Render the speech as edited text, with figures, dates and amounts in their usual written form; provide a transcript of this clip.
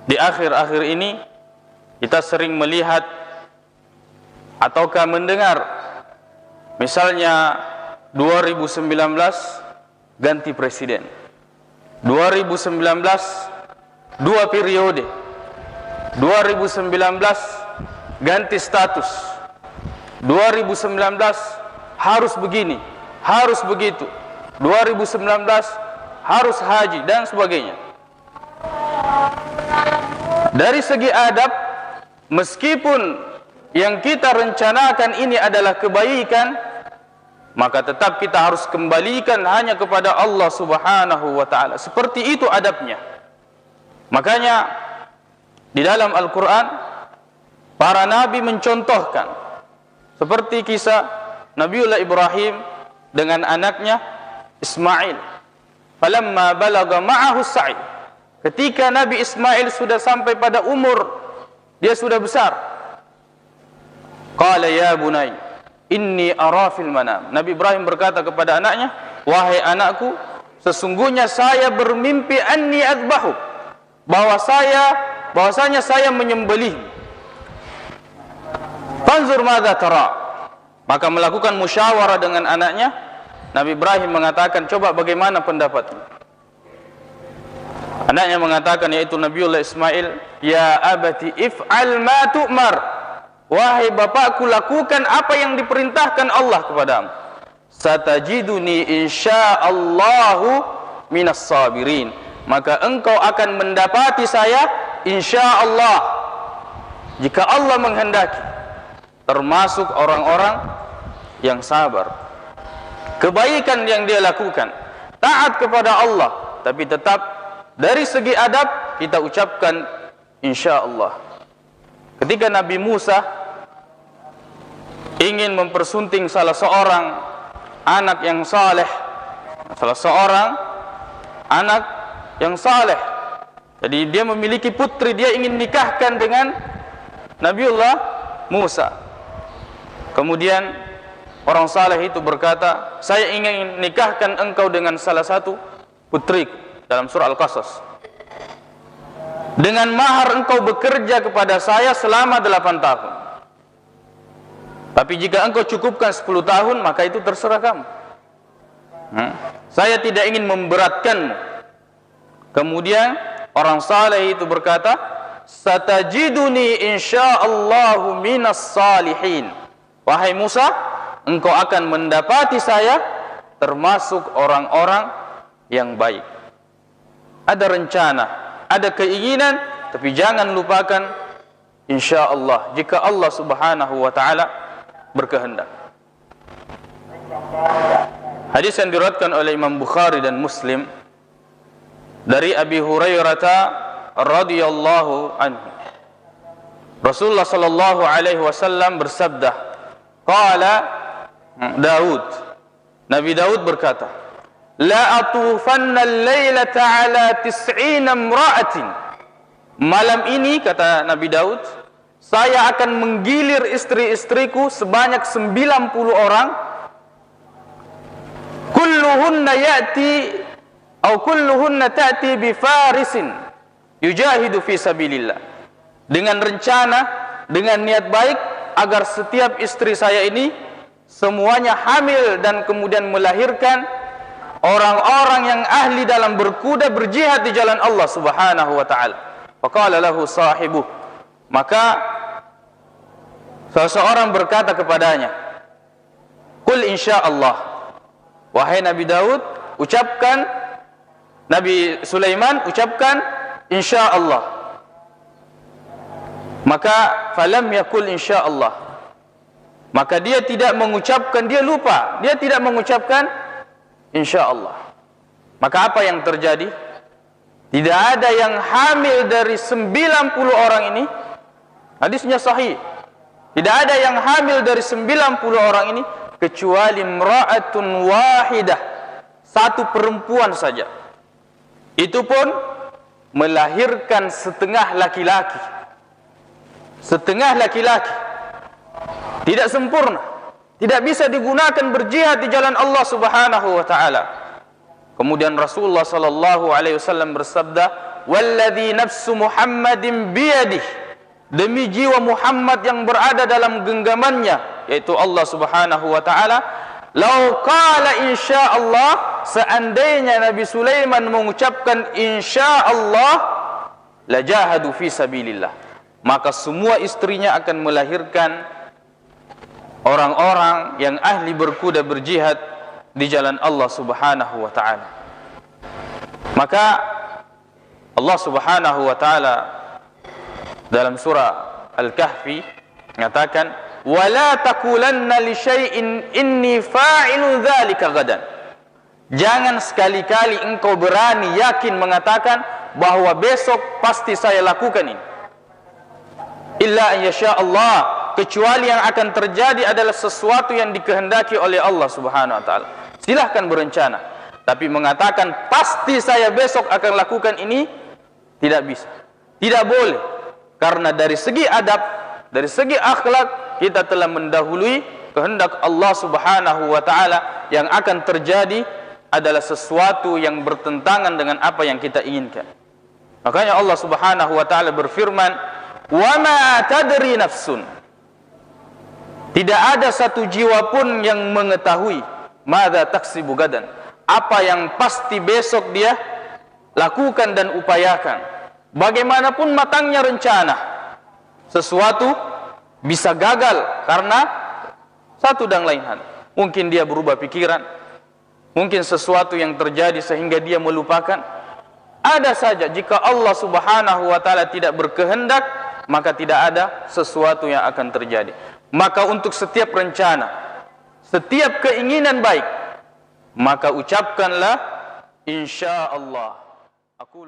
Di akhir-akhir ini kita sering melihat ataukah mendengar, misalnya 2019 ganti presiden, 2019 dua periode, 2019 ganti status, 2019 harus begini, harus begitu, 2019 harus haji dan sebagainya. Dari segi adab, meskipun yang kita rencanakan ini adalah kebaikan, maka tetap kita harus kembalikan hanya kepada Allah Subhanahu wa ta'ala. Seperti itu adabnya. Makanya di dalam Al-Quran para nabi mencontohkan seperti kisah Nabiullah Ibrahim dengan anaknya Ismail. Falamma balagha ma'ahu as-sa'i, ketika Nabi Ismail sudah sampai pada umur, dia sudah besar, qala ya bunay inni ara fil manam, Nabi Ibrahim berkata kepada anaknya, wahai anakku, sesungguhnya saya bermimpi anni adbahu, bahwasanya saya menyembelih. Fanzur madza tara, maka melakukan musyawarah dengan anaknya. Nabi Ibrahim mengatakan, coba bagaimana pendapatmu? Anaknya mengatakan, yaitu Nabiullah Ismail, ya abati if'al ma tu'mar, wahai bapakku, lakukan apa yang diperintahkan Allah kepadamu. Satajiduni insyaallahu minas sabirin, maka engkau akan mendapati saya insyaallah, jika Allah menghendaki, termasuk orang-orang yang sabar. Kebaikan yang dia lakukan, taat kepada Allah, tapi tetap dari segi adab kita ucapkan insyaallah. Ketika Nabi Musa ingin mempersunting salah seorang anak yang saleh, jadi dia memiliki putri, dia ingin nikahkan dengan Nabiullah Musa. Kemudian orang saleh itu berkata, saya ingin nikahkan engkau dengan salah satu putriku, dalam surah Al-Qasas, dengan mahar engkau bekerja kepada saya selama 8 tahun. Tapi jika engkau cukupkan 10 tahun, maka itu terserah kamu. Saya tidak ingin memberatkanmu. Kemudian orang saleh itu berkata, satajiduni insyaallahu minas salihin, wahai Musa, engkau akan mendapati saya termasuk orang-orang yang baik. Ada rencana, ada keinginan, tapi jangan lupakan insyaallah, jika Allah Subhanahu wa ta'ala berkehendak. Hadis yang diriwayatkan oleh Imam Bukhari dan Muslim dari Abi Hurairah radhiyallahu anhu, Rasulullah sallallahu alaihi wasallam bersabda, qala Daud, Nabi Daud berkata, la atufanna al-lailata ala 90 imra'atin, malam ini, kata Nabi Daud, saya akan menggilir istri-istriku sebanyak 90 orang, kulluhunna ta'ti bi farisin yujahidu fi sabilillah, dengan rencana, dengan niat baik agar setiap istri saya ini semuanya hamil dan kemudian melahirkan orang-orang yang ahli dalam berkuda, berjihad di jalan Allah Subhanahu wa ta'ala. Faqala lahu sahibuh, maka seseorang berkata kepadanya, qul insyaallah, wahai Nabi Daud, ucapkan, Nabi Sulaiman ucapkan insyaallah. Maka falam yakul insyaallah, maka dia tidak mengucapkan, dia lupa, dia tidak mengucapkan insyaallah. Maka apa yang terjadi? Tidak ada yang hamil dari 90 orang ini, hadisnya sahih, tidak ada yang hamil dari 90 orang ini kecuali imra'atun wahidah, satu perempuan saja, itu pun melahirkan setengah laki-laki, tidak sempurna, tidak bisa digunakan berjihad di jalan Allah Subhanahu wa ta'ala. Kemudian Rasulullah sallallahu alaihi wasallam bersabda, walladzi nafsu Muhammadin biyadihi, demi jiwa Muhammad yang berada dalam genggamannya, yaitu Allah Subhanahu wa taala, lau qala insyaallah, seandainya Nabi Sulaiman mengucapkan insyaallah, lajahadu fi sabilillah, maka semua istrinya akan melahirkan orang-orang yang ahli berkuda berjihad di jalan Allah Subhanahu wa taala. Maka Allah Subhanahu wa taala dalam surah Al-Kahfi mengatakan, wala taqulanna li syai'in inni fa'ilun dzalika gadan. Jangan sekali-kali engkau berani yakin mengatakan bahwa besok pasti saya lakukan ini. Illa an yasha Allah, kecuali yang akan terjadi adalah sesuatu yang dikehendaki oleh Allah Subhanahu wa taala. Silahkan berencana, tapi mengatakan pasti saya besok akan lakukan ini tidak bisa, tidak boleh. Karena dari segi adab, dari segi akhlak, kita telah mendahului kehendak Allah Subhanahu wa taala. Yang akan terjadi adalah sesuatu yang bertentangan dengan apa yang kita inginkan. Makanya Allah Subhanahu wa taala berfirman, "Wa ma tadri nafsun." Tidak ada satu jiwa pun yang mengetahui madza taksibu gadan, apa yang pasti besok dia lakukan dan upayakan. Bagaimanapun matangnya rencana, sesuatu bisa gagal karena satu dan lain hal. Mungkin dia berubah pikiran, mungkin sesuatu yang terjadi sehingga dia melupakan. Ada saja, jika Allah Subhanahu wa taala tidak berkehendak, maka tidak ada sesuatu yang akan terjadi. Maka untuk setiap rencana, setiap keinginan baik, maka ucapkanlah insyaallah. Aku